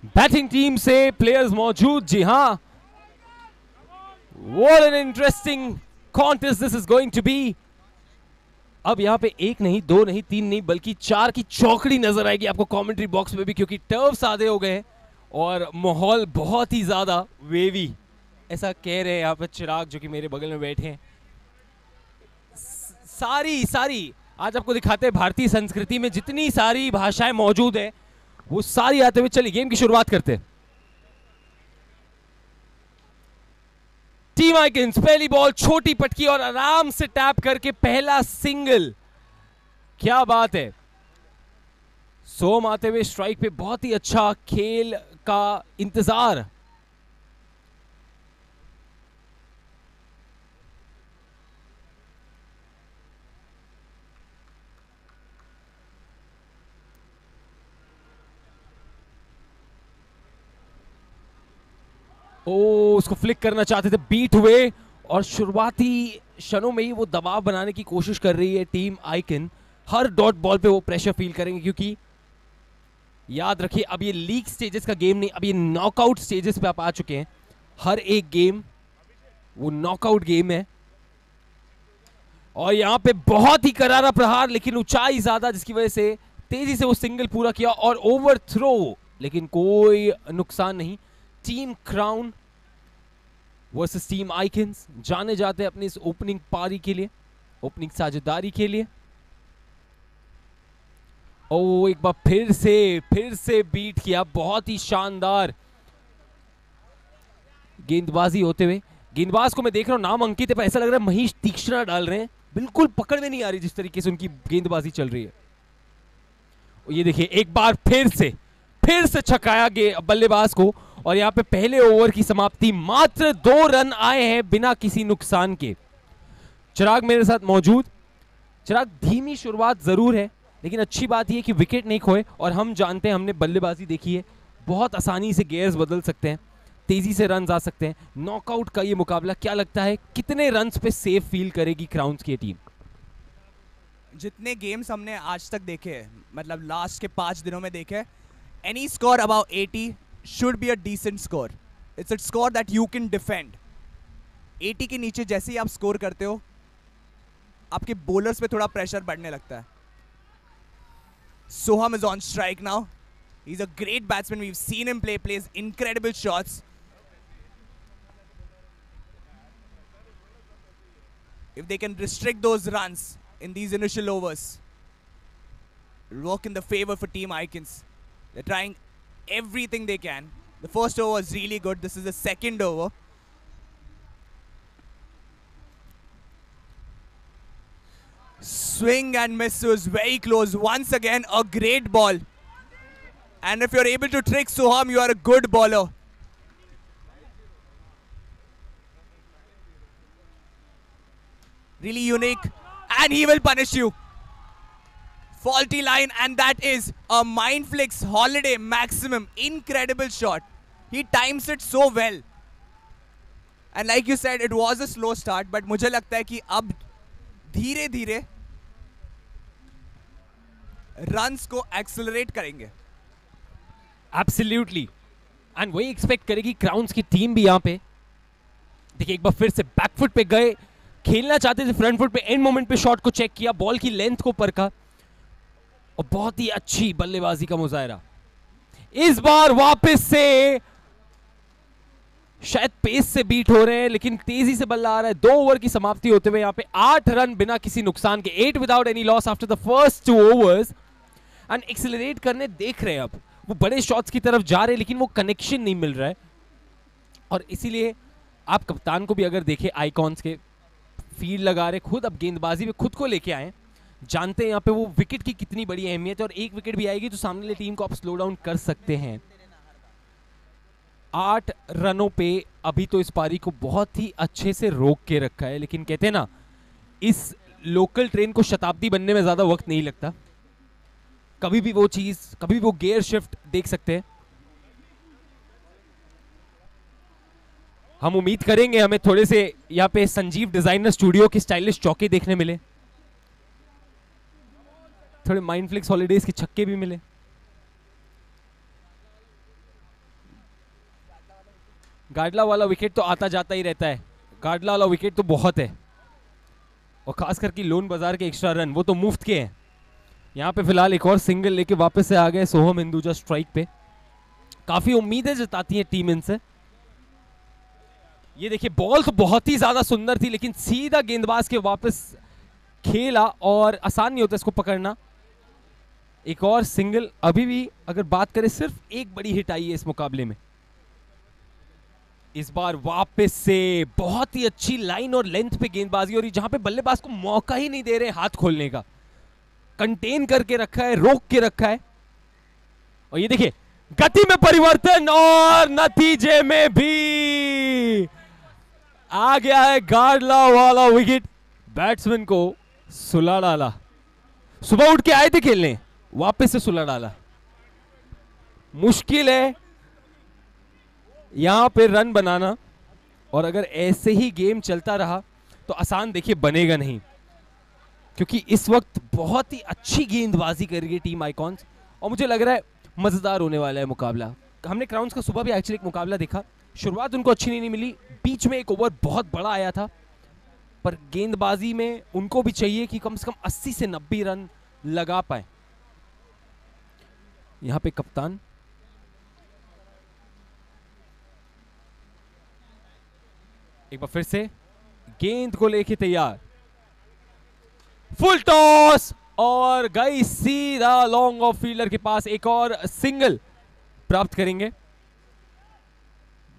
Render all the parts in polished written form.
Batting team से players मौजूद। जी हाँ, what an interesting contest this is going to be. अब यहाँ पे एक नहीं, दो नहीं, तीन नहीं, बल्कि 4 की चौकड़ी नजर आएगी आपको कमेंट्री बॉक्स में भी, क्योंकि टर्व्स आधे हो गए हैं और माहौल बहुत ही ज्यादा वेवी, ऐसा कह रहे हैं यहाँ पे चिराग जो कि मेरे बगल में बैठे हैं। सारी आज आपको दिखाते हैं भारतीय संस्कृति में जितनी सारी भाषाएं मौजूद है वो सारी आते हुए। चलिए गेम की शुरुआत करते हैं। टीम आइकन्स पहली बॉल, छोटी पटकी और आराम से टैप करके पहला सिंगल। क्या बात है। सोम आते हुए स्ट्राइक पे, बहुत ही अच्छा खेल का इंतजार। उसको फ्लिक करना चाहते थे, बीट हुए और शुरुआती क्षणों में ही वो दबाव बनाने की कोशिश कर रही है टीम आइकन। हर डॉट बॉल पे वो प्रेशर फील करेंगे, क्योंकि याद रखिए अब ये लीग स्टेजेस का गेम नहीं, अब ये नॉकआउट स्टेजेस पे आप आ चुके हैं। हर एक गेम वो नॉकआउट गेम है और यहां पे बहुत ही करारा प्रहार, लेकिन ऊंचाई ज्यादा, जिसकी वजह से तेजी से वो सिंगल पूरा किया और ओवर थ्रो, लेकिन कोई नुकसान नहीं। Team crown versus team icons जाने जाते हैं अपनी इस ओपनिंग पारी के लिए, ओपनिंग साझेदारी के लिए। एक बार फिर से बीट किया, बहुत ही शानदार गेंदबाजी होते हुए। गेंदबाज को मैं देख रहा हूं, नाम अंकित है, पर ऐसा लग रहा है महेश तीक्ष्णा डाल रहे हैं, बिल्कुल पकड़ में नहीं आ रही जिस तरीके से उनकी गेंदबाजी चल रही है। ये देखिए एक बार फिर से छकाया बल्लेबाज को और यहां पे पहले ओवर की समाप्ति। मात्र 2 रन आए हैं बिना किसी नुकसान के। चिराग मेरे साथ मौजूद। चिराग, धीमी शुरुआत जरूर है, लेकिन अच्छी बात यह कि विकेट नहीं खोए और हम जानते हैं, हमने बल्लेबाजी देखी है, बहुत आसानी से गेयर्स बदल सकते हैं, तेजी से रन आ सकते हैं। नॉकआउट का ये मुकाबला, क्या लगता है कितने रन्स पे सेफ फील करेगी क्राउन्स की टीम? जितने गेम्स हमने आज तक देखे हैं, मतलब लास्ट के 5 दिनों में देखे, any score about 80 should be a decent score. It's a score that you can defend. 80 के नीचे जैसे ही आप स्कोर करते हो, आपके बॉलर्स पे थोड़ा प्रेशर बढ़ने लगता है। Soham is on strike now. He's a great batsman. We've seen him plays incredible shots. If they can restrict those runs in these initial overs, it'll work in the favor for Team Icons. They're trying everything they can. The first over was really good. This is the second over. Swing and miss was very close. Once again, a great ball. And if you're able to trick Soham, you are a good bowler. Really unique. And he will punish you. Faulty line, and that is a Mindflix Holiday maximum. Incredible shot. He times it so well. And like you said, it was a slow start, but मुझे लगता है कि अब धीरे धीरे runs को accelerate करेंगे। Absolutely, and वही एक्सपेक्ट करेगी क्राउन्स की टीम भी। यहां पे देखिए एक बार फिर से बैकफुट पे गए, खेलना चाहते थे फ्रंट फुट पे, एंड मोमेंट पे शॉट को चेक किया, बॉल की लेंथ को परखा और बहुत ही अच्छी बल्लेबाजी का मुजाहरा। इस बार वापस से शायद पेस से बीट हो रहे हैं, लेकिन तेजी से बल्ला आ रहा है। 2 ओवर की समाप्ति होते हुए यहां पे 8 रन बिना किसी नुकसान के, 8 without any loss after the first 2 overs. And accelerate करने देख रहे हैं, अब वो बड़े शॉट्स की तरफ जा रहे हैं, लेकिन वो कनेक्शन नहीं मिल रहा है। और इसीलिए आप कप्तान को भी अगर देखें, आइकॉन्स के फील्ड लगा रहे, खुद अब गेंदबाजी में खुद को लेके आए, जानते हैं यहाँ पे वो विकेट की कितनी बड़ी अहमियत है। और एक विकेट भी आएगी तो सामने वाली टीम को आप स्लो डाउन कर सकते हैं। 8 रनों पे अभी तो इस पारी को बहुत ही अच्छे से रोक के रखा है, लेकिन कहते हैं ना, इस लोकल ट्रेन को शताब्दी बनने में ज्यादा वक्त नहीं लगता। कभी भी वो चीज, कभी भी वो गियर शिफ्ट देख सकते हैं। हम उम्मीद करेंगे हमें थोड़े से यहाँ पे संजीव डिजाइनर स्टूडियो के स्टाइलिश चौके देखने मिले, थोड़े माइंडफ्लिक्स हॉलीडेज के छक्के भी मिले। गाडला वाला विकेट तो आता जाता ही रहता है, गाडला वाला विकेट तो बहुत है, और खास करके लोन बाजार के एक्स्ट्रा रन वो तो मुफ्त के हैं। यहाँ पे फिलहाल एक और सिंगल लेके वापस से आ गए सोहम हिंदुजा स्ट्राइक पे। काफी उम्मीदें जताती है टीम इनसे। ये देखिए बॉल तो बहुत ही ज्यादा सुंदर थी, लेकिन सीधा गेंदबाज के वापस खेला और आसान नहीं होता इसको पकड़ना। एक और सिंगल। अभी भी अगर बात करें सिर्फ एक बड़ी हिट आई है इस मुकाबले में। इस बार वापस से बहुत ही अच्छी लाइन और लेंथ पे गेंदबाजी, और जहां पे बल्लेबाज को मौका ही नहीं दे रहे हाथ खोलने का, कंटेन करके रखा है, रोक के रखा है। और ये देखिए गति में परिवर्तन और नतीजे में भी आ गया है गाडला वाला विकेट। बैट्समैन को सुला डाला। सुबह उठ के आए थे खेलने, वापस से सुला डाला। मुश्किल है यहां पे रन बनाना, और अगर ऐसे ही गेम चलता रहा तो आसान देखिए बनेगा नहीं, क्योंकि इस वक्त बहुत ही अच्छी गेंदबाजी कर रही है टीम आइकॉन्स, और मुझे लग रहा है मजेदार होने वाला है मुकाबला। हमने क्राउन्स का सुबह भी एक्चुअली एक मुकाबला देखा, शुरुआत उनको अच्छी नहीं मिली, बीच में एक ओवर बहुत बड़ा आया था, पर गेंदबाजी में उनको भी चाहिए कि कम से कम 80 से 90 रन लगा पाए। यहां पे कप्तान एक बार फिर से गेंद को लेके तैयार, फुल टॉस और गई सीधा लॉन्ग ऑफ फील्डर के पास। एक और सिंगल प्राप्त करेंगे।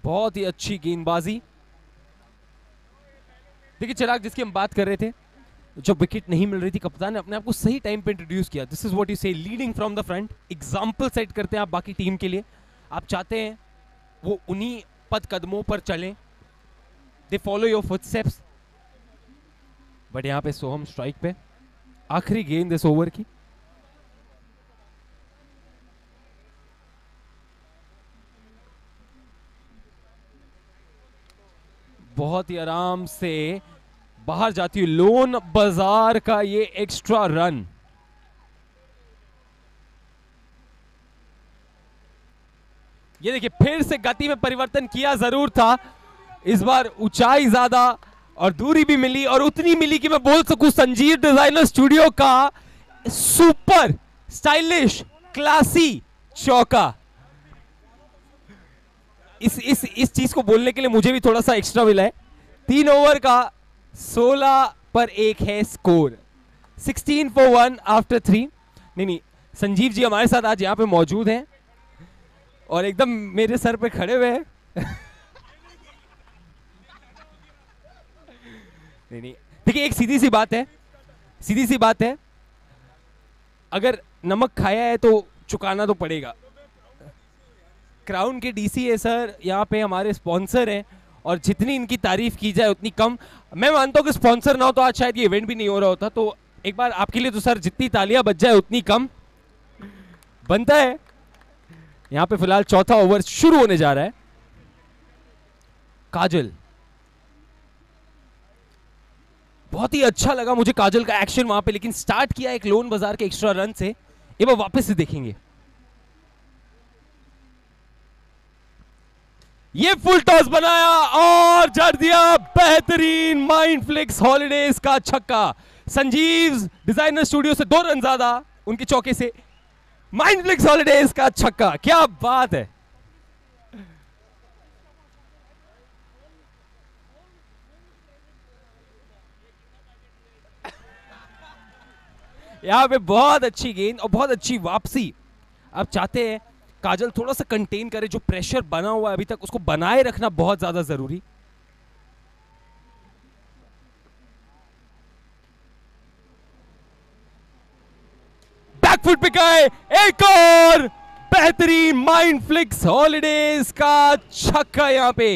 बहुत ही अच्छी गेंदबाजी। देखिए चिराग, जिसकी हम बात कर रहे थे, जब विकेट नहीं मिल रही थी, कप्तान ने अपने आप को सही टाइम पे इंट्रोड्यूस किया। दिस इज व्हाट यू से, leading from the front. Example set करते हैं आप बाकी टीम के लिए। आप चाहते हैं वो उन्हीं पद कदमों पर चलें, they follow your footsteps. But यहां पे सोहम स्ट्राइक पे, आखिरी गेंद इस ओवर की। बहुत ही आराम से बाहर जाती हुई लोन बाजार का ये एक्स्ट्रा रन। ये देखिए फिर से गति में परिवर्तन किया जरूर था, इस बार ऊंचाई ज्यादा और दूरी भी मिली, और उतनी मिली कि मैं बोल सकूं संजीव डिजाइनर स्टूडियो का सुपर स्टाइलिश क्लासी चौका। इस चीज को बोलने के लिए मुझे भी थोड़ा सा एक्स्ट्रा मिला है। 3 ओवर का 16 पर 1 है स्कोर, 16 for 1 आफ्टर 3। नहीं, संजीव जी हमारे साथ आज यहाँ पे मौजूद हैं और एकदम मेरे सर पे खड़े हुए हैं। नहीं, देखिए एक सीधी सी बात है, अगर नमक खाया है तो चुकाना तो पड़ेगा। क्राउन के डीसी सर यहाँ पे हमारे स्पॉन्सर हैं, और जितनी इनकी तारीफ की जाए उतनी कम। मैं मानता हूँ कि स्पॉन्सर ना हो तो आज शायद ये इवेंट भी नहीं हो रहा होता। तो एक बार आपके लिए तो सर जितनी तालियां बज जाए उतनी कम बनता है। यहाँ पे फिलहाल चौथा ओवर शुरू होने जा रहा है। काजल, बहुत ही अच्छा लगा मुझे काजल का एक्शन वहां पे, लेकिन स्टार्ट किया एक लोन बाजार के एक्स्ट्रा रन से। एक बार वापस से देखेंगे, ये फुल टॉस बनाया और जड़ दिया बेहतरीन माइंडफ्लिक्स हॉलिडेज का छक्का। संजीव डिजाइनर स्टूडियो से 2 रन ज्यादा उनके चौके से, माइंडफ्लिक्स हॉलिडेज का छक्का, क्या बात है। यहां पे बहुत अच्छी गेंद और बहुत अच्छी वापसी। अब चाहते हैं काजल थोड़ा सा कंटेन करे, जो प्रेशर बना हुआ है अभी तक उसको बनाए रखना बहुत ज्यादा जरूरी। बैकफुट पे गए, एक और बेहतरीन माइंडफ्लिक्स हॉलिडेज का छक्का। यहां पे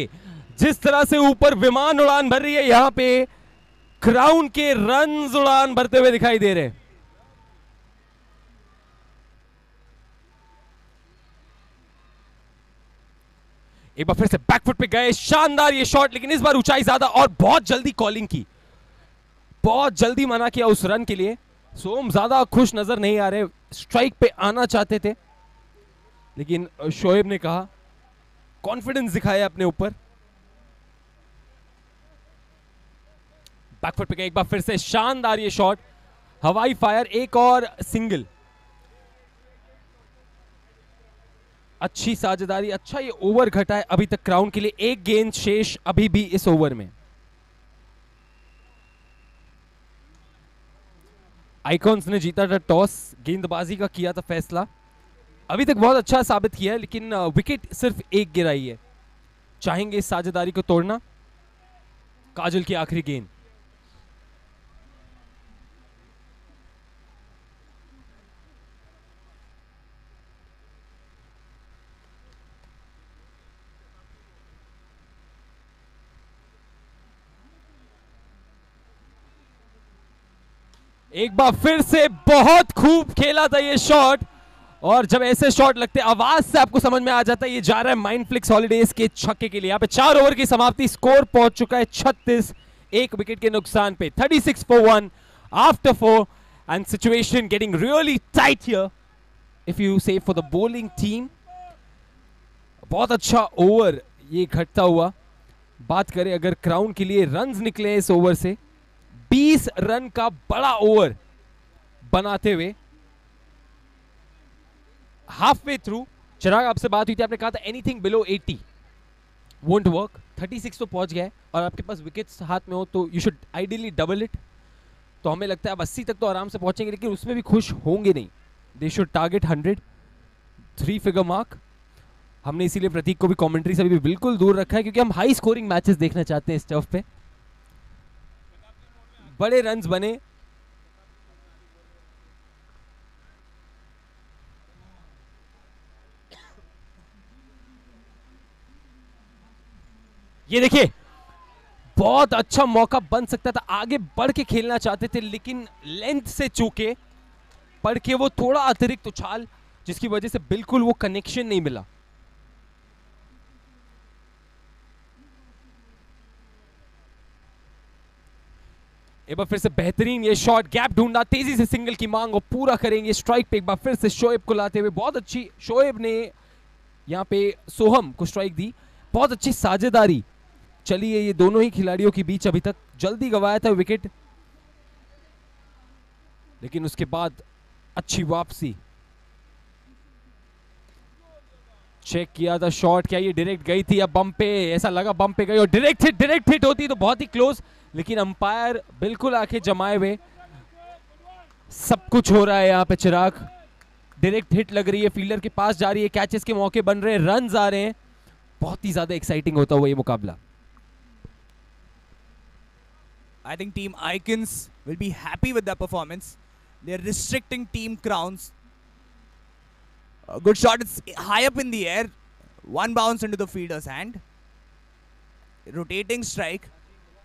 जिस तरह से ऊपर विमान उड़ान भर रही है, यहां पे क्राउन के रन्स उड़ान भरते हुए दिखाई दे रहे हैं। एक बार फिर से बैकफुट पे गए, शानदार ये शॉट, लेकिन इस बार ऊंचाई ज्यादा और बहुत जल्दी कॉलिंग की, बहुत जल्दी मना किया उस रन के लिए। सोम ज्यादा खुश नजर नहीं आ रहे, स्ट्राइक पे आना चाहते थे, लेकिन शोएब ने कहा, कॉन्फिडेंस दिखाया अपने ऊपर, बैकफुट पे एक बार फिर से शानदार ये शॉट, हवाई फायर, एक और सिंगल। अच्छी साझेदारी, अच्छा ये ओवर घटा है अभी तक क्राउन के लिए, एक गेंद शेष अभी भी इस ओवर में। आइकॉन्स ने जीता था टॉस, गेंदबाजी का किया था फैसला। अभी तक बहुत अच्छा साबित किया है, लेकिन विकेट सिर्फ एक गिराई है। चाहेंगे इस साझेदारी को तोड़ना। काजल की आखिरी गेंद, एक बार फिर से बहुत खूब खेला था ये शॉट। और जब ऐसे शॉट लगते हैं आवाज से आपको समझ में आ जाता है ये जा रहा है माइंडफ्लिक्स हॉलीडेज के छक्के के लिए। यहाँ पे 4 ओवर की समाप्ति, स्कोर पहुंच चुका है 36, एक विकेट के नुकसान पे। 36 for 1 after 4 and situation getting really tight here if you say for the bowling team। बहुत अच्छा ओवर ये घटता हुआ। बात करें अगर क्राउन के लिए रन्स निकले इस ओवर से, 20 रन का बड़ा ओवर बनाते हुए हाफ वे थ्रू। चिराग आपसे बात हुई थी, आपने कहा था एनीथिंग बिलो 80 वोंट वर्क। 36 तो पहुंच गया है और आपके पास विकेट्स हाथ में हो तो you should ideally double it. तो हमें लगता है अब 80 तक तो आराम से पहुंचेंगे, लेकिन उसमें भी खुश होंगे नहीं। They should target 100, 3 figure mark. हमने इसीलिए प्रतीक को भी कमेंट्री से भी बिल्कुल दूर रखा है, क्योंकि हम हाई स्कोरिंग मैचेस देखना चाहते हैं इस टर्फ पे। बड़े रन्स बने। ये देखिए बहुत अच्छा मौका बन सकता था, आगे बढ़ के खेलना चाहते थे लेकिन लेंथ से चूके पड़ के वो थोड़ा अतिरिक्त उछाल, जिसकी वजह से बिल्कुल वो कनेक्शन नहीं मिला। एक बार फिर से बेहतरीन ये शॉट, गैप ढूंढा, तेजी से सिंगल की मांग और पूरा करेंगे स्ट्राइक पे। एक बार फिर से शोएब को लाते हुए बहुत अच्छी, शोएब ने यहां पे सोहम को स्ट्राइक दी। बहुत अच्छी साझेदारी चली है ये दोनों ही खिलाड़ियों के बीच। अभी तक जल्दी गवाया था विकेट, लेकिन उसके बाद अच्छी वापसी। चेक किया था शॉट, क्या ये डायरेक्ट गई थी या बम पे? ऐसा लगा बम पे गई और डायरेक्ट हिट होती तो बहुत ही क्लोज, लेकिन अंपायर बिल्कुल आंखें जमाए हुए। सब कुछ हो रहा है यहाँ पे चिराग। डायरेक्ट हिट लग रही है, फील्डर के पास जा रही है, कैचेस के मौके बन रहे हैं, रन्स आ रहे हैं। बहुत ही ज्यादा एक्साइटिंग होता हुआ ये मुकाबला। I think Team Icons will be happy with their performance. They're restricting Team Crowns. A good shot. It's high up in the air. One bounce into the fielder's hand. Rotating strike.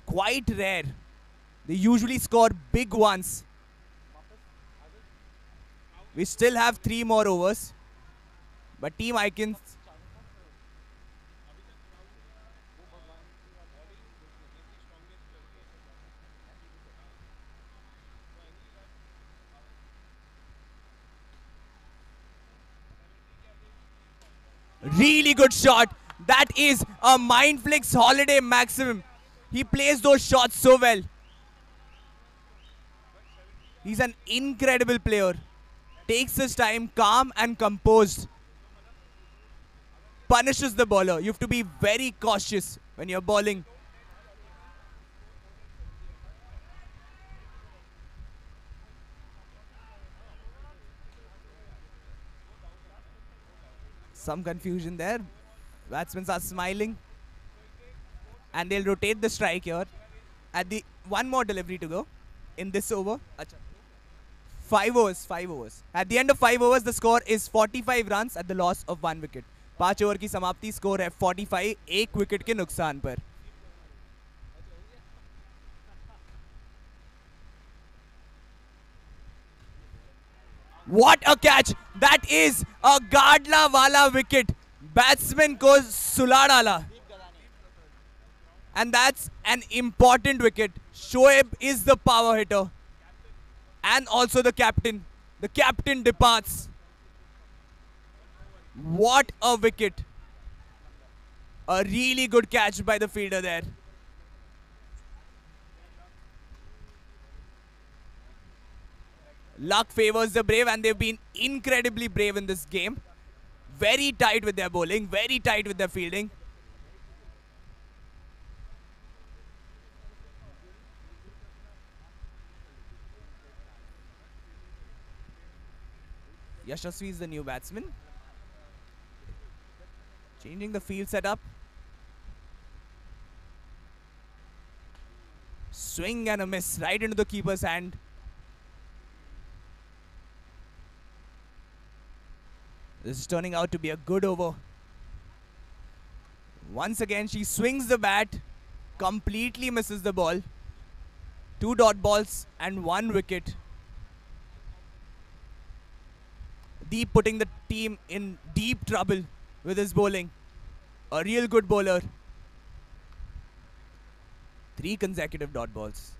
Quite rare. They usually score big ones. We still have 3 more overs. But Team Icons... Really good shot. That is a Mindflix holiday maximum. He plays those shots so well. He's an incredible player. Takes his time, calm and composed. Punishes the bowler. You have to be very cautious when you're bowling. Some confusion there. Batsmen are smiling. And they'll rotate the strike here. At the one more delivery to go in this over. 5 overs, 5 overs. At the end of 5 overs, the score is 45 runs at the loss of 1 wicket. 5 over की समाप्ति, score है 45, 1 wicket के नुकसान पर। What a catch! That is a गाडला वाला wicket. Batsman को सुला डाला. And that's an important wicket. Shoaib is the power hitter. And also the captain. The captain departs. What a wicket. A really good catch by the fielder there. Luck favors the brave, and they've been incredibly brave in this game. Very tight with their bowling, very tight with their fielding. Yashasvi is the new batsman. Changing the field setup. Swing and a miss right into the keeper's hand. This is turning out to be a good over. Once again, she swings the bat, completely misses the ball. 2 dot balls and 1 wicket. Deep putting the team in deep trouble with his bowling. A real good bowler. 3 consecutive dot balls.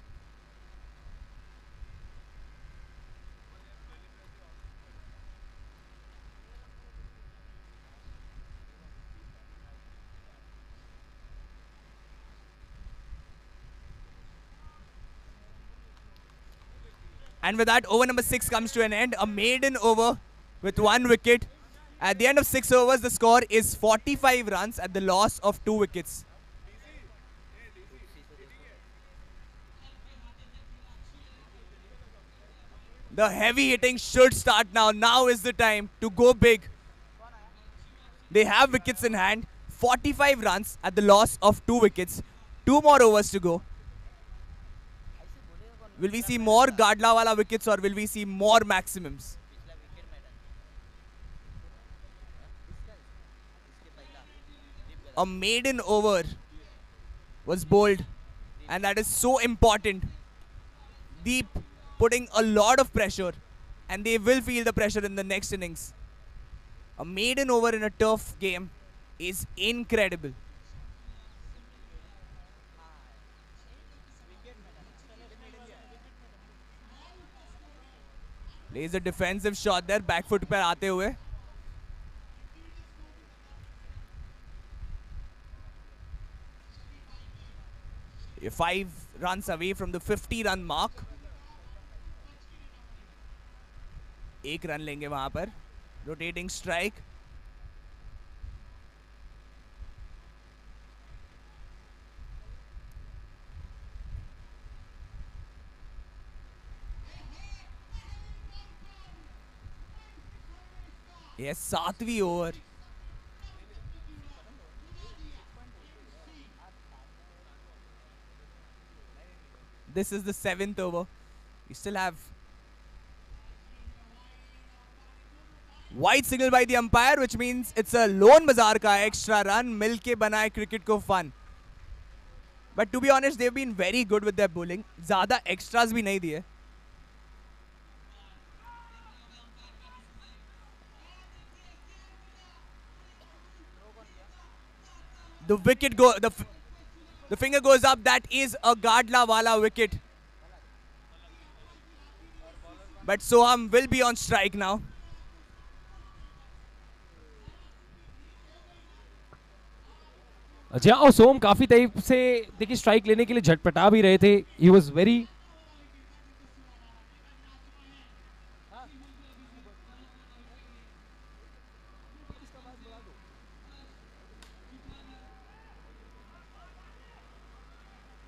And with that, over number 6 comes to an end. A maiden over with 1 wicket. At the end of 6 overs, the score is 45 runs at the loss of 2 wickets. The heavy hitting should start now. Now is the time to go big. They have wickets in hand. 45 runs at the loss of 2 wickets. 2 more overs to go. Will we see more Gadlawala wickets or will we see more maximums? A maiden over was bowled, and that is so important. Deep putting a lot of pressure, and they will feel the pressure in the next innings. A maiden over in a tough game is incredible. Plays a defensive shot there, back foot पे आते हुए. You're 5 runs away from the 50-run mark. 1 run लेंगे वहाँ पर. Rotating strike. Yes, 7वीं over. This is the 7th over. We still have white signal by the umpire, which means it's a lone bazaar ka extra run. Milke banaye cricket ko fun. But to be honest, they've been very good with their bowling. Zyada extras bhi nahi diye. The wicket go, the finger goes up. That is a Gadlawala wicket. But Soham will be on strike now. अच्छा, और सोम काफी type से देखिए strike लेने के लिए झटपटा भी रहे थे. He was very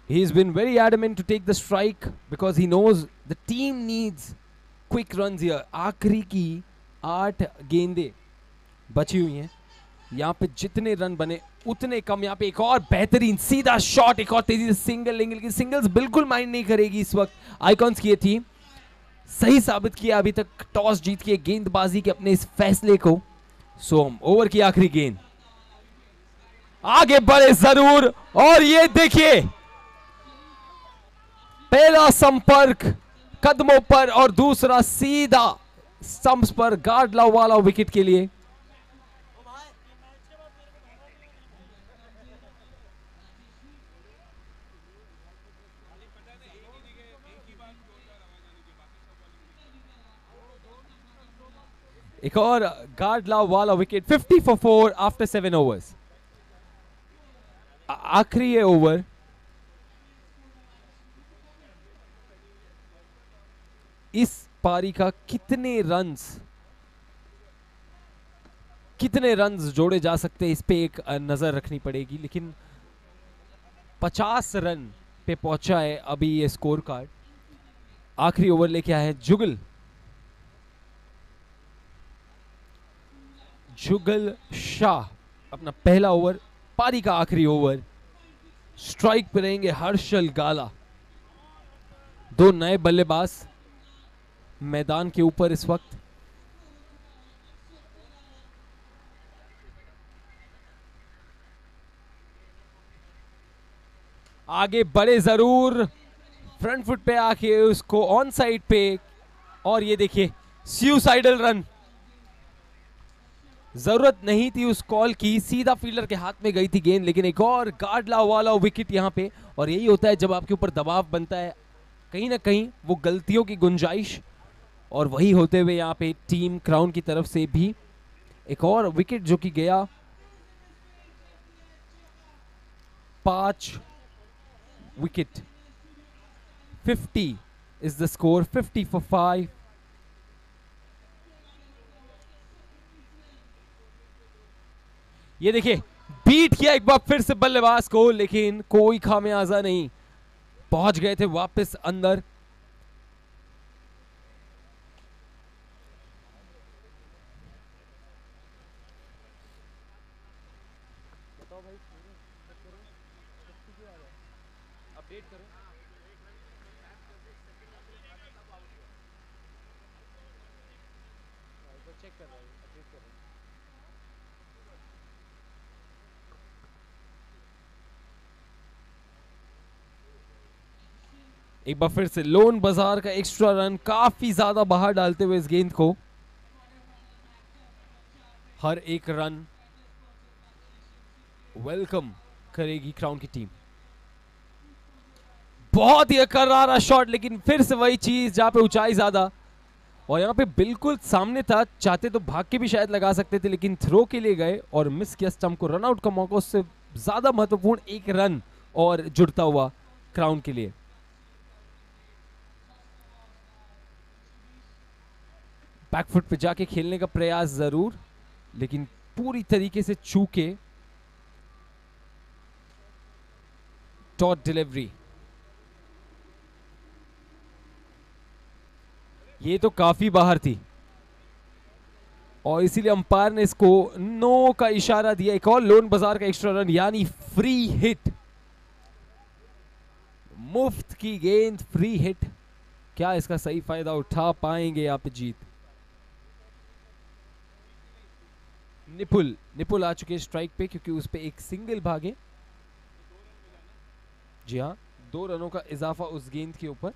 he's been very adamant to take the strike because he knows the team needs quick runs here. आखिरी की 8 गेंदें बची हुई हैं. यहाँ पे जितने रन बने उतने कम. यहाँ पे एक और बेहतरीन सीधा शॉट, एक और तेजी से सिंगल लेंगे, लेकिन सिंगल्स बिल्कुल माइंड नहीं करेगी इस वक्त आइकॉन्स की थी. सही साबित किया अभी तक टॉस जीत के गेंदबाजी के अपने इस फैसले को. सोम ओवर की आखिरी गेंद, आगे बढ़े जरूर. और ये देखिए पहला संपर्क कदमों पर और दूसरा सीधा स्टंप्स पर गाडलावाला विकेट के लिए. एक और गाडलावाला विकेट. 50 for 4 after 7 overs. आखिरी ये ओवर. इस पारी का कितने रन्स जोड़े जा सकते हैं, इस पे एक नजर रखनी पड़ेगी। लेकिन 50 रन पे पहुंचा है अभी ये स्कोर कार्ड। आखिरी ओवर लेके आया है जुगल शाह, अपना पहला ओवर, पारी का आखिरी ओवर। स्ट्राइक पे रहेंगे हर्षल गाला। दो नए बल्लेबाज मैदान के ऊपर इस वक्त। आगे बढ़े जरूर, फ्रंट फुट पे आके उसको ऑन साइड पे, और ये देखिए सुसाइडल रन। जरूरत नहीं थी उस कॉल की, सीधा फील्डर के हाथ में गई थी गेंद, लेकिन एक और गार्डला वाला विकेट यहां पे। और यही होता है जब आपके ऊपर दबाव बनता है, कहीं ना कहीं वो गलतियों की गुंजाइश, और वही होते हुए यहां पे टीम क्राउन की तरफ से भी एक और विकेट जो कि गया। 5 wicket, 50 is the score, 50 for 5। ये देखिए बीट किया एक बार फिर से बल्लेबाज को, लेकिन कोई खामियाजा नहीं, पहुंच गए थे वापस अंदर। अपडेट करो। चेक कर रहा हूं, अपडेट कर रहा हूं। एक बार फिर से लोन बाजार का एक्स्ट्रा रन, काफी ज्यादा बाहर डालते हुए इस गेंद को। हर एक रन वेलकम करेगी क्राउन की टीम। बहुत ही करारा शॉट, लेकिन फिर से वही चीज जहां पे ऊंचाई ज्यादा, और यहां पे बिल्कुल सामने था, चाहते तो भाग के भी शायद लगा सकते थे, लेकिन थ्रो के लिए गए और मिस किया स्टंप को। रन आउट का मौका, उससे ज्यादा महत्वपूर्ण एक रन और जुड़ता हुआ क्राउन के लिए। बैकफुट पे जाके खेलने का प्रयास जरूर, लेकिन पूरी तरीके से चूके। डॉट डिलीवरी, ये तो काफी बाहर थी और इसीलिए अंपायर ने इसको नो का इशारा दिया। एक और लोन बाजार का एक्स्ट्रा रन, यानी फ्री हिट, मुफ्त की गेंद, फ्री हिट। क्या इसका सही फायदा उठा पाएंगे आप जीत? निपुल आ चुके स्ट्राइक पे, क्योंकि उस पे एक सिंगल भागे। जी हाँ, 2 रनों का इजाफा उस गेंद के ऊपर।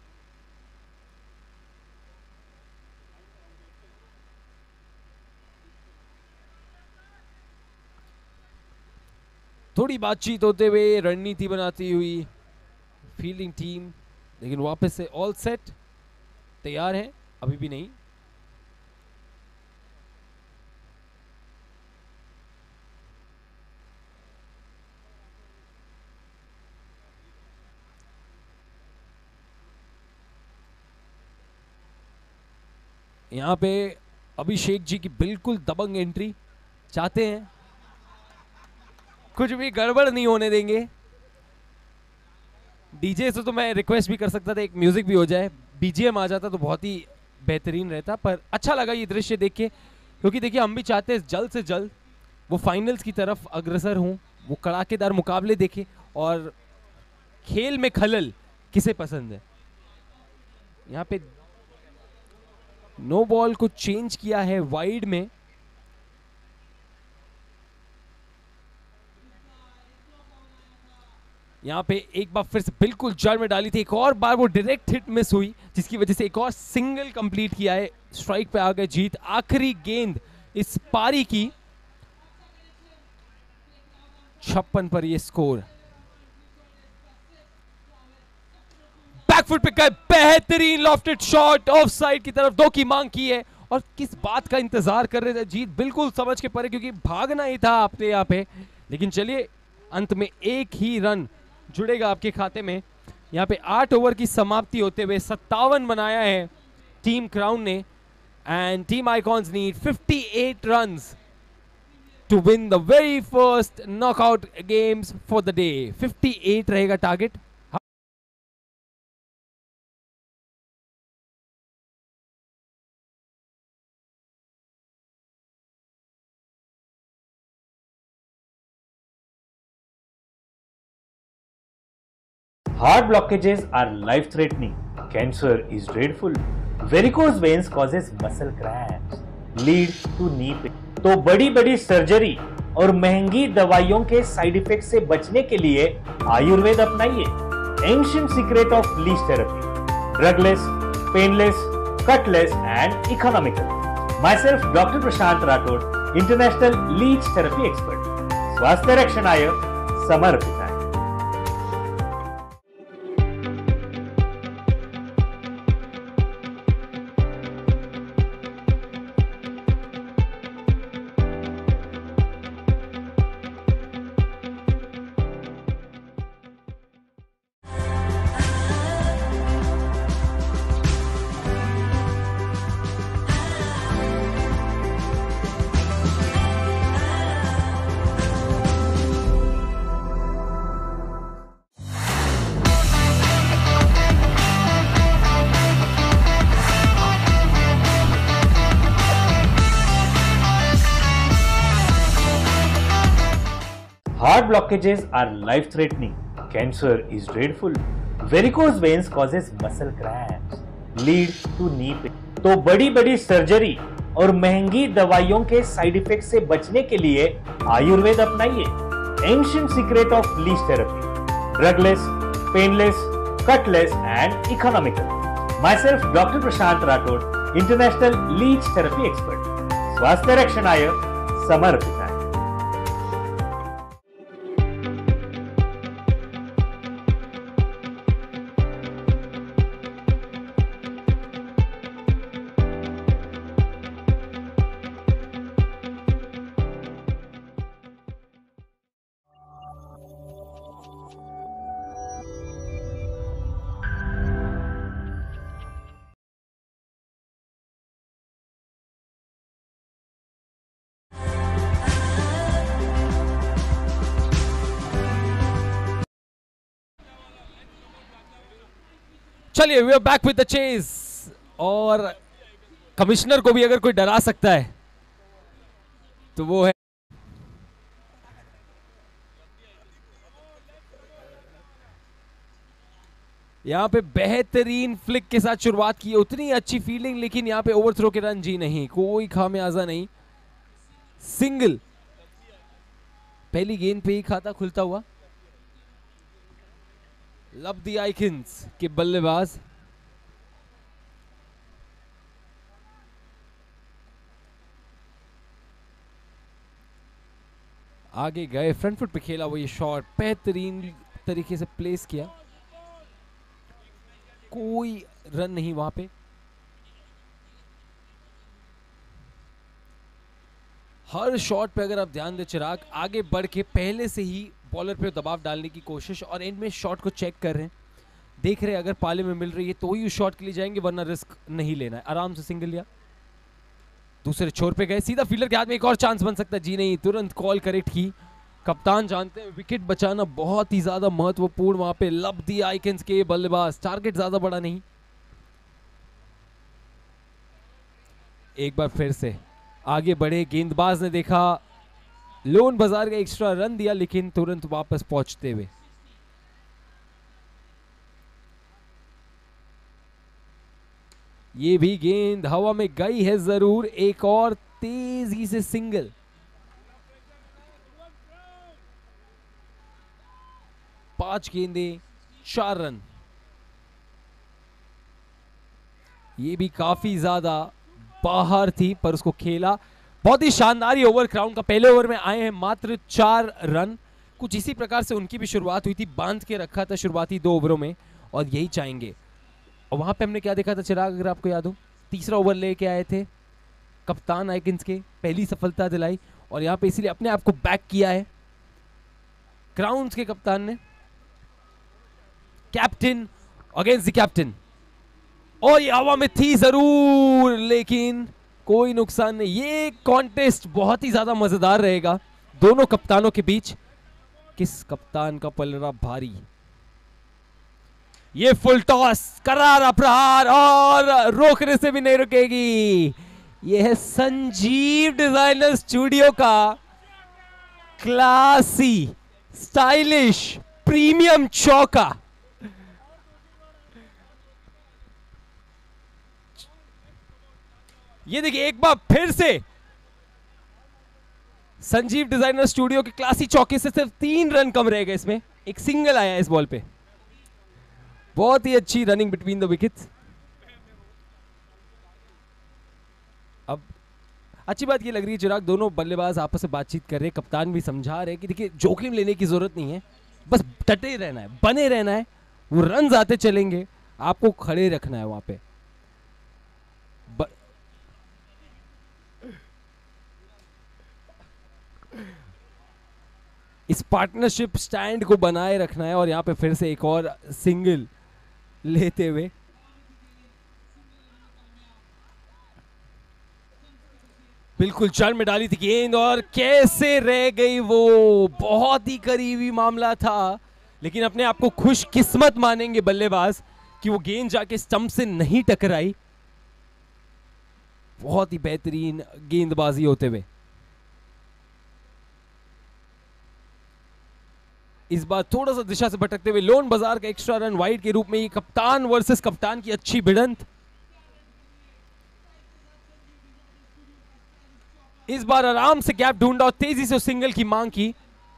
थोड़ी बातचीत होते हुए, रणनीति बनाती हुई फील्डिंग टीम, लेकिन वापस से ऑल सेट, तैयार है, अभी भी नहीं। यहां पे अभिषेक जी की बिल्कुल दबंग एंट्री, चाहते हैं कुछ भी गड़बड़ नहीं होने देंगे। डीजे से तो मैं रिक्वेस्ट भी कर सकता था एक म्यूजिक भी हो जाए, बीजीएम आ जाता तो बहुत ही बेहतरीन रहता, पर अच्छा लगा ये दृश्य देख के, क्योंकि देखिए हम भी चाहते हैं जल्द से जल्द वो फाइनल्स की तरफ अग्रसर हों, वो कड़ाकेदार मुकाबले देखें। और खेल में खलल किसे पसंद है? यहाँ पे नो बॉल को चेंज किया है वाइड में। यहां पे एक बार फिर से बिल्कुल जड़ में डाली थी, एक और बार वो डायरेक्ट हिट मिस हुई, जिसकी वजह से एक और सिंगल कंप्लीट किया है। स्ट्राइक पे आ गए जीत। आखिरी गेंद इस पारी की, 56 पर ये स्कोर। बैकफुट पे गए, बेहतरीन लॉफ्टेड शॉट, ऑफ साइड की तरफ, 2 की मांग की है। और किस बात का इंतजार कर रहे थे जीत, बिल्कुल समझ के परे, क्योंकि भागना ही था आपने यहाँ पे। लेकिन चलिए, अंत में एक ही रन जुड़ेगा आपके खाते में। यहाँ पे 8 ओवर की समाप्ति होते हुए 57 बनाया है टीम क्राउन ने, and team icons need 58 runs to win the very first knockout games for the day. 58 रहेगा target. Heart blockages are life-threatening. Cancer is dreadful. Varicose veins causes muscle cramps, lead to knee pain. तो बड़ी बड़ी surgery और महंगी दवाइयों के side effect से बचने के लिए आयुर्वेद अपनाइए. Ancient secret of leech therapy, drugless, painless, cutless and economical. Myself doctor Prashant Rathod, international leech therapy expert. स्वास्थ्य रक्षणाय समर्पिताय. Heart blockages are life-threatening. Cancer is dreadful. Varicose veins causes muscle cramps, lead to knee pain. तो बड़ी बड़ी surgery और महंगी दवाइयों के side effect से बचने के लिए आयुर्वेद अपनाइए. Ancient secret of leech therapy, drugless, painless, cutless and economical. Myself doctor Prashant Rathod, international leech therapy expert. स्वास्थ्य रक्षणाय समर्पिताय. चलिए, we are back with the chase. और कमिश्नर को भी अगर कोई डरा सकता है तो वो है यहां पे बेहतरीन फ्लिक के साथ शुरुआत की, उतनी अच्छी फील्डिंग, लेकिन यहां पे ओवरथ्रो के रन जी नहीं, कोई खामियाजा नहीं. सिंगल पहली गेंद पे ही खाता खुलता हुआ. लब दी आइकन्स के बल्लेबाज आगे गए, फ्रंट फुट पे खेला वो ये शॉट, बेहतरीन तरीके से प्लेस किया, कोई रन नहीं वहां पे. हर शॉट पे अगर आप ध्यान दें चिराग, आगे बढ़ के पहले से ही बॉलर पे दबाव डालने की कोशिश और एंड में शॉट को चेक कर रहे हैं, देख रहे हैं अगर पाले में मिल रही है तो ही उस शॉट के लिए जाएंगे, वरना रिस्क नहीं लेना है. आराम से सिंगल लिया, दूसरे छोर पे गए, सीधा फील्डर के हाथ में एक और चांस बन सकता है. जी नहीं, तुरंत कॉल करेक्ट की. कप्तान जानते हैं विकेट बचाना बहुत ही ज्यादा महत्वपूर्ण. वहां पे लब दी आइकन्स के बल्लेबाज, टारगेट ज्यादा बड़ा नहीं. एक बार फिर से आगे बढ़े, गेंदबाज ने देखा लोन बाजार का एक्स्ट्रा रन दिया, लेकिन तुरंत वापस पहुंचते हुए ये भी गेंद हवा में गई है जरूर. एक और तेजी से सिंगल. पांच गेंदें 4 रन. ये भी काफी ज्यादा बाहर थी पर उसको खेला. बहुत ही शानदार ओवर क्राउन का. पहले ओवर में आए हैं मात्र 4 रन. कुछ इसी प्रकार से उनकी भी शुरुआत हुई थी, बांध के रखा था शुरुआती 2 ओवरों में, और यही चाहेंगे. और वहां पे हमने क्या देखा था चिराग, अगर आपको याद हो, तीसरा ओवर लेके आए थे कप्तान आइकन्स के, पहली सफलता दिलाई, और यहां पे इसीलिए अपने आप को बैक किया है क्राउन्स के कप्तान ने. Captain against the captain. और ये हवा में थी जरूर, लेकिन कोई नुकसान नहीं। ये कॉन्टेस्ट बहुत ही ज्यादा मजेदार रहेगा दोनों कप्तानों के बीच। किस कप्तान का पलड़ा भारी? ये फुल टॉस, करारा प्रहार, और रोकने से भी नहीं रुकेगी। ये है संजीव डिजाइनर स्टूडियो का क्लासी, स्टाइलिश, प्रीमियम चौका। ये देखिए एक बार फिर से संजीव डिजाइनर स्टूडियो के क्लासी चौके से सिर्फ 3 रन कम रह गए। इसमें एक सिंगल आया इस बॉल पे। बहुत ही अच्छी रनिंग बिटवीन द विकेट्स। अब अच्छी बात ये लग रही है चिराग, दोनों बल्लेबाज आपस में बातचीत कर रहे हैं, कप्तान भी समझा रहे हैं कि देखिए जोखिम लेने की जरूरत नहीं है, बस डटे रहना है, बने रहना है। वो रन आते चलेंगे, आपको खड़े रखना है वहां पे। इस पार्टनरशिप स्टैंड को बनाए रखना है। और यहां पे फिर से एक और सिंगल लेते हुए बिल्कुल जड़ में डाली थी गेंद, और कैसे रह गई वो। बहुत ही करीबी मामला था, लेकिन अपने आप को खुशकिस्मत मानेंगे बल्लेबाज कि वो गेंद जाके स्टंप से नहीं टकराई। बहुत ही बेहतरीन गेंदबाजी होते हुए इस बार थोड़ा सा दिशा से भटकते हुए लोन बाजार का एक्स्ट्रा रन वाइड के रूप में। ये कप्तान वर्सेस कप्तान की अच्छी भिड़ंत। इस बार आराम से गैप ढूंढा और तेजी से सिंगल की मांग की।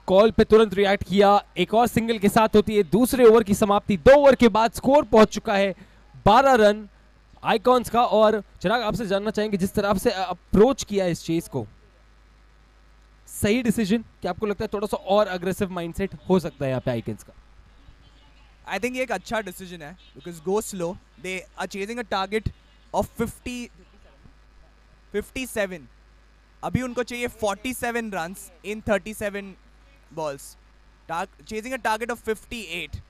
कॉल पे तुरंत रिएक्ट किया। एक और सिंगल के साथ होती है दूसरे ओवर की समाप्ति। 2 ओवर के बाद स्कोर पहुंच चुका है 12 रन आइकॉन्स का। और चिराग आपसे जानना चाहेंगे जिस तरह से अप्रोच किया इस चेस को, सही डिसीजन? क्या आपको लगता है थोड़ा सा और अग्रेसिव माइंडसेट हो सकता है यहाँ पे आइकन्स का? आई थिंक ये एक अच्छा डिसीजन है, because go slow, they are chasing a target of 57। अभी उनको चाहिए 47 runs in 37 balls, chasing a target of 58।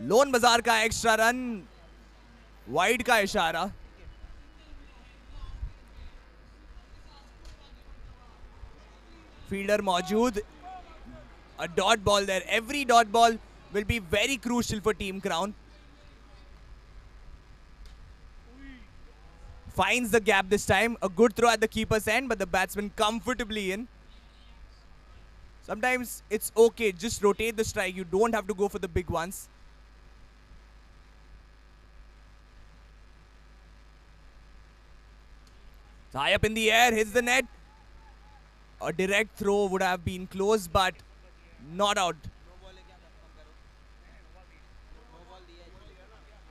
Loan बाजार का एक्स्ट्रा रन, वाइड का इशारा। फील्डर मौजूद, a dot ball there. Every dot ball will be very crucial for Team Crown. Finds the gap this time. A good throw at the keeper's end, but the batsman comfortably in. Sometimes it's okay, just rotate the strike. You don't have to go for the big ones. High up in the air, hits the net. A direct throw would have been close, but not out.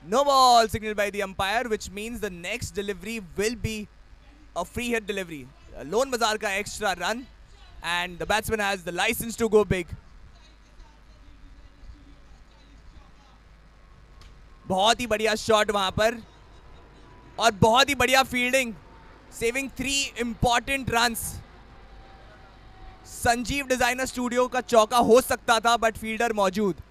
No ball signaled by the umpire, which means the next delivery will be a free hit delivery. Lone Bazaar ka extra run, and the batsman has the license to go big. बहुत ही बढ़िया shot वहां पर और बहुत ही बढ़िया fielding, saving 3 important runs. Sanjeev designer studio का चौका हो सकता था, बट फील्डर मौजूद.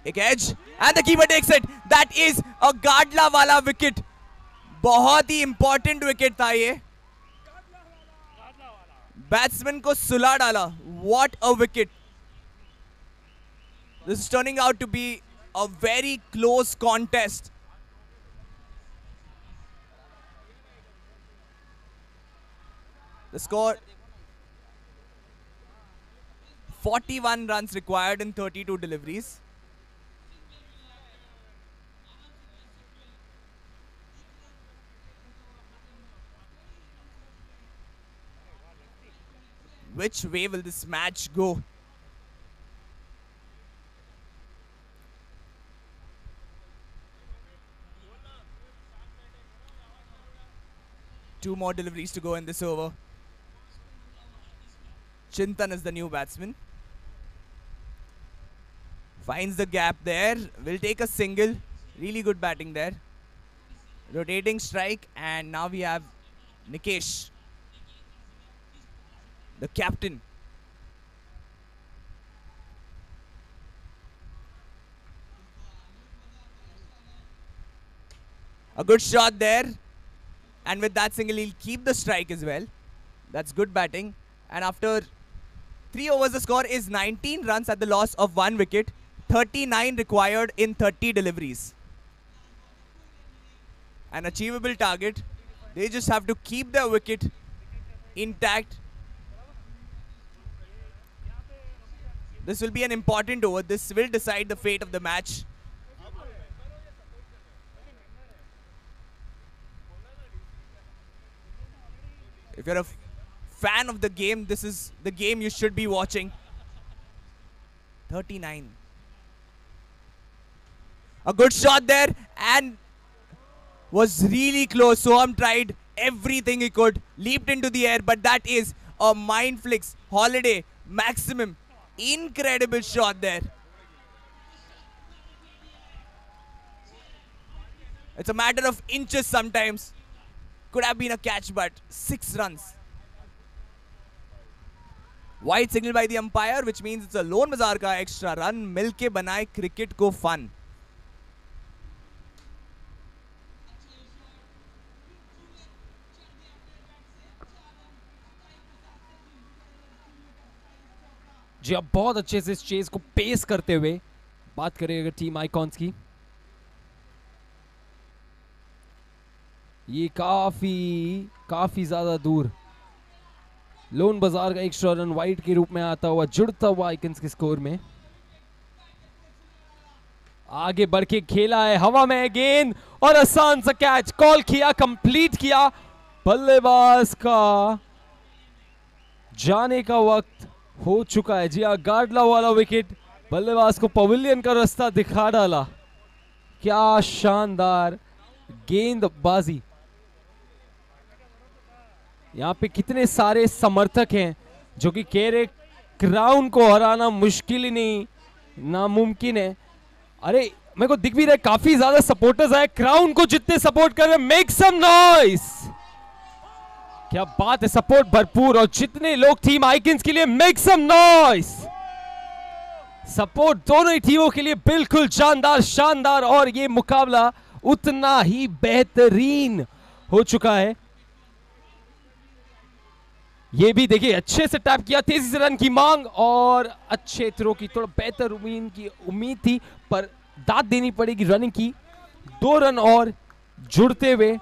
एक edge and the keeper takes it. That is a गाडला वाला विकेट. बहुत ही इंपॉर्टेंट विकेट था ये. बैट्समैन को सुला डाला. What a wicket. This is turning out to be a very close contest. The score 41 runs required in 32 deliveries. Which way will this match go? Two more deliveries to go in this over. Chintan is the new batsman. Finds the gap there. Will take a single. Really good batting there. Rotating strike, and now we have Nikesh. the captain. A good shot there. And with that single, he'll keep the strike as well. That's good batting. And after 3 overs, the score is 19 runs at the loss of 1 wicket. 39 required in 30 deliveries. An achievable target. They just have to keep their wicket intact. This will be an important over. This will decide the fate of the match. If you're a fan of the game, this is the game you should be watching. 39. A good shot there and was really close. Soham tried everything he could, leaped into the air, but that is a mind flicks holiday maximum. Incredible shot there. It's a matter of inches sometimes. Could have been a catch, but 6 runs. Wide signal by the umpire, which means it's a Lone Bazaar ka extra run. Milke banaye cricket ko fun. जी अब बहुत अच्छे से इस chase को pace करते हुए बात करें अगर टीम आइकॉन्स की, ये काफी ज्यादा दूर लोन बाजार का एक्स्ट्रा रन वाइड के रूप में आता हुआ जुड़ता हुआ आइकन्स के स्कोर में। आगे बढ़ के खेला है, हवा में गेंद और आसान सा कैच, कॉल किया, कंप्लीट किया। बल्लेबाज का जाने का वक्त हो चुका है। जी हाँ, गार्डला वाला विकेट बल्लेबाज को पवेलियन का रास्ता दिखा डाला। क्या शानदार गेंदबाजी। यहाँ पे कितने सारे समर्थक हैं जो कि कह रहे क्राउन को हराना मुश्किल ही नहीं, नामुमकिन है। अरे मेरे को दिख भी रहा है काफी ज्यादा सपोर्टर्स आए क्राउन को जितने सपोर्ट कर रहे हैं। Make some noise. क्या बात है, सपोर्ट भरपूर और जितने लोग टीम आइकन्स के लिए मेक सम नॉइस। सपोर्ट दोनों ही टीमों के लिए बिल्कुल शानदार और ये मुकाबला उतना ही बेहतरीन हो चुका है। ये भी देखिए अच्छे से टैप किया, तेजी से रन की मांग और अच्छे थ्रो की थोड़ा बेहतर उम्मीद थी पर दाद देनी पड़ेगी रनिंग की। 2 रन और जुड़ते हुए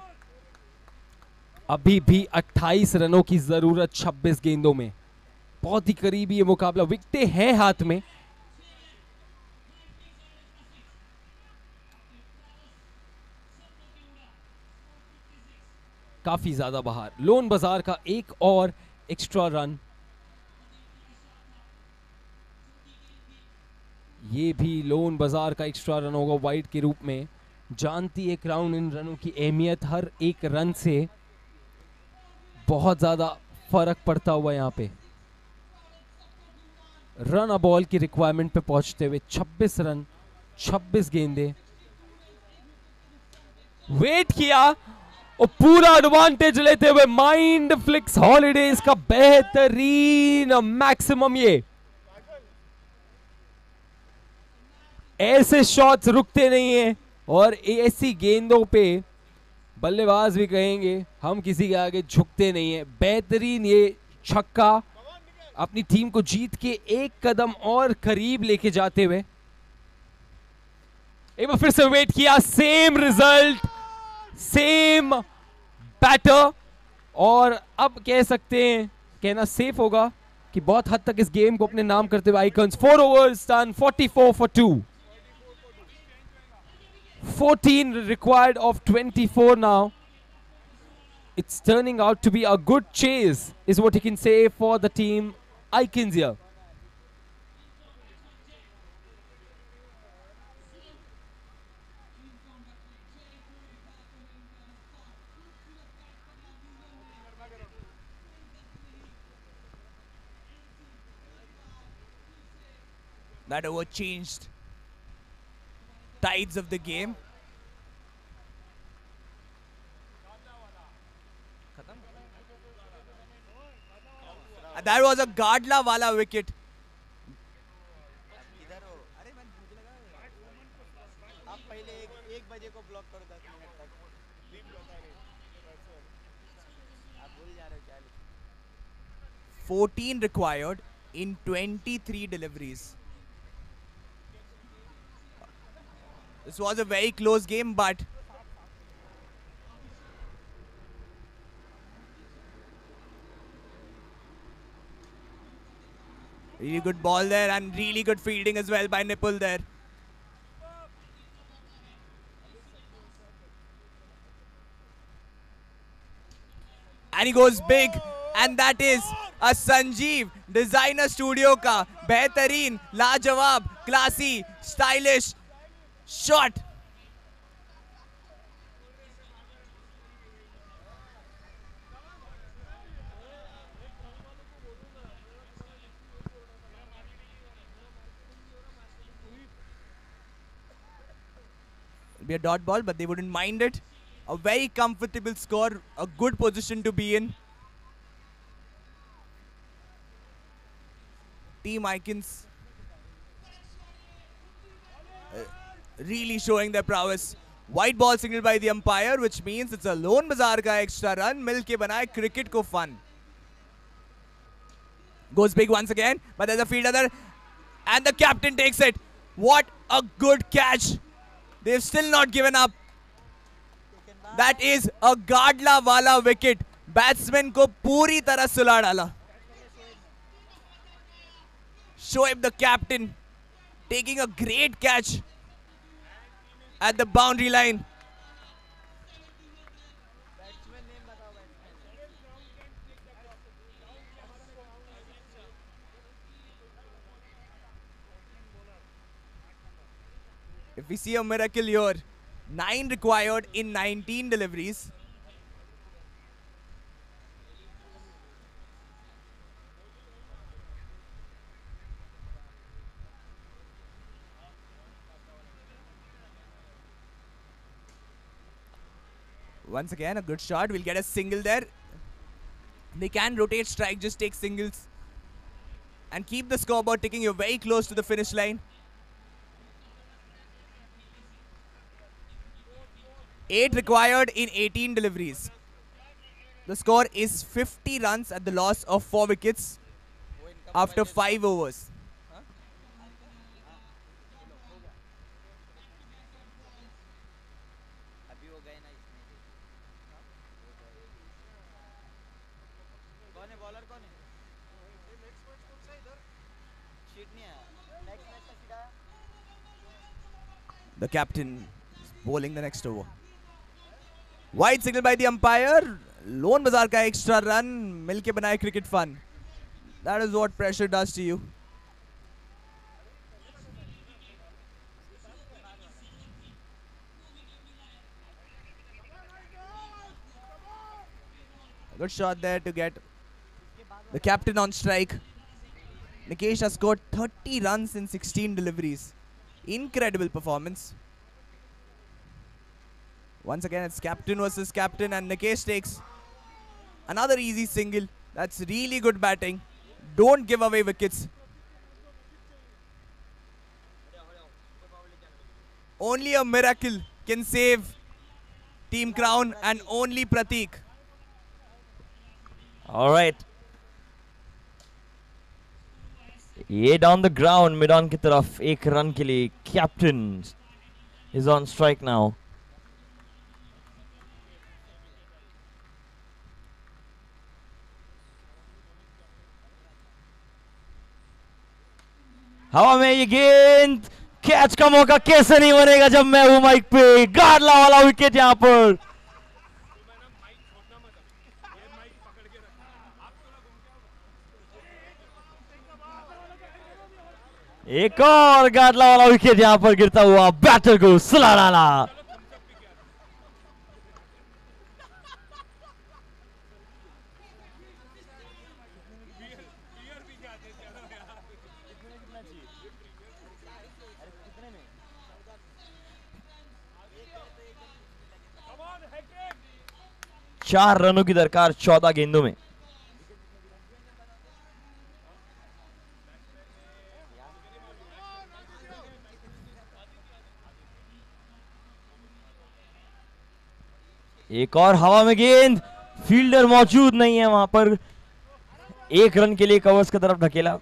अभी भी 28 रनों की जरूरत 26 गेंदों में। बहुत ही करीबी ये मुकाबला, विकेटें हैं हाथ में। काफी ज्यादा बाहर। लोन बाजार का एक और एक्स्ट्रा रन, ये भी लोन बाजार का एक्स्ट्रा रन होगा वाइड के रूप में। जानती है क्राउन इन रनों की अहमियत, हर एक रन से बहुत ज्यादा फर्क पड़ता हुआ। यहाँ पे रन अ बॉल की रिक्वायरमेंट पे पहुंचते हुए 26 रन 26 गेंदे वेट किया और पूरा एडवांटेज लेते हुए माइंड फ्लिक्स हॉलीडेज का बेहतरीन मैक्सिमम। ये ऐसे शॉट्स रुकते नहीं है और ऐसी गेंदों पे बल्लेबाज भी कहेंगे हम किसी के आगे झुकते नहीं है। बेहतरीन ये छक्का अपनी टीम को जीत के एक कदम और करीब लेके जाते हुए। एक बार फिर से वेट किया, सेम रिजल्ट, सेम बैटर और अब कह सकते हैं, कहना सेफ होगा कि बहुत हद तक इस गेम को अपने नाम करते हुए icons 4 overs done 44 for 2, 14 required of 24 now. It's turning out to be a good chase is what you can say for the team Icons here. That over changed tides of the game. That was a Gadla wala wicket. आप पहले एक बजे को block करो 10 minute तक. आप भूल जा रहे हो क्या लिखा. 14 required in 23 deliveries. This was a very close game, but really good ball there and really good fielding as well by Nipul there. And he goes big, and that is a Sanjeev Designer Studio ka बेहतरीन, लाजवाब, classy, stylish shot. It'll be a dot ball, but they wouldn't mind it. A very comfortable score, a good position to be in. Team Icons really showing their prowess. White ball signaled by the umpire, which means it's a lone bazaar ka extra run. Mil ke banaye cricket ko fun. Goes big once again, but there's a fielder there, and the captain takes it. What a good catch. They've still not given up. That is a Gadla wala wicket. Batsman ko puri tarah sula dala. Shoaib, the captain, taking a great catch at the boundary line. If we see a miracle here, 9 required in 19 deliveries. Once again, a good shot. We'll get a single there. They can rotate strike, just take singles. And keep the scoreboard ticking. You're very close to the finish line. 8 required in 18 deliveries. The score is 50 runs at the loss of 4 wickets after 5 overs. अभी हो गए ना इसमें. कौन है bowler कौन है? Next match कौन सा इधर? शीट नहीं आया. नेक्स्ट मैच का सीधा. The captain is bowling the next over. Wide signal by the umpire. Lone bazaar ka extra run. Milke banaye cricket fun. That is what pressure does to you. A good shot there to get the captain on strike. Nikesh has scored 30 runs in 16 deliveries. Incredible performance. Once again, it's captain versus captain, and Nikesh takes another easy single. That's really good batting. Don't give away wickets. Only a miracle can save Team Crown, and only Prateek. All right. ये down the ground, mid-on की तरफ एक run के लिए captain is on strike now. हवा में ये गेंद, कैच का मौका कैसे नहीं बनेगा जब मैं हूं माइक पे. गाडला वाला विकेट यहां पर. एक और गाडला वाला विकेट यहां पर गिरता हुआ बैटर को सुला डाला. चार रनों की दरकार 14 गेंदों में. एक और हवा में गेंद, फील्डर मौजूद नहीं है वहां पर, 1 रन के लिए कवर्स की तरफ ढकेला।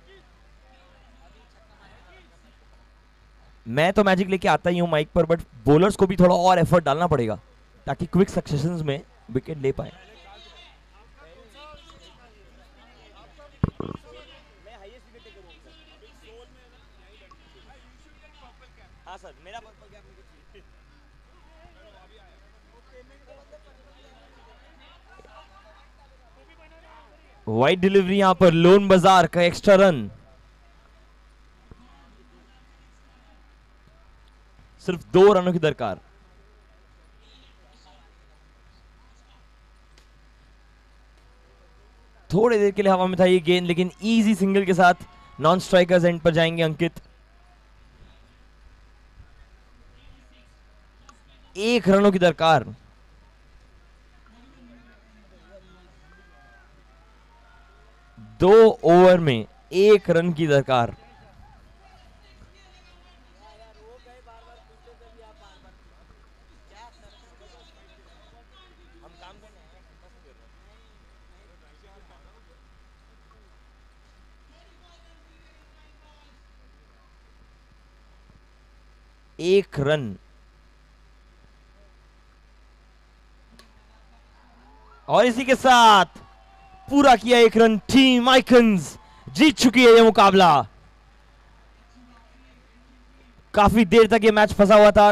मैं तो मैजिक लेके आता ही हूं माइक पर, बट बॉलर्स को भी थोड़ा और एफर्ट डालना पड़ेगा ताकि क्विक सक्सेशंस में विकेट ले पाए। हाँ सर, मेरा पर्पल कैप मुझे चाहिए। वाइड डिलीवरी यहां पर, लोन बाजार का एक्स्ट्रा रन। सिर्फ 2 रनों की दरकार। थोड़ी देर के लिए हवा में था ये गेंद, लेकिन इजी सिंगल के साथ नॉन स्ट्राइकर्स एंड पर जाएंगे अंकित। 1 रनों की दरकार। दो ओवर में 1 रन की दरकार। एक रन और इसी के साथ पूरा किया 1 रन। टीम आइकन्स जीत चुकी है ये मुकाबला। काफी देर तक ये मैच फंसा हुआ था।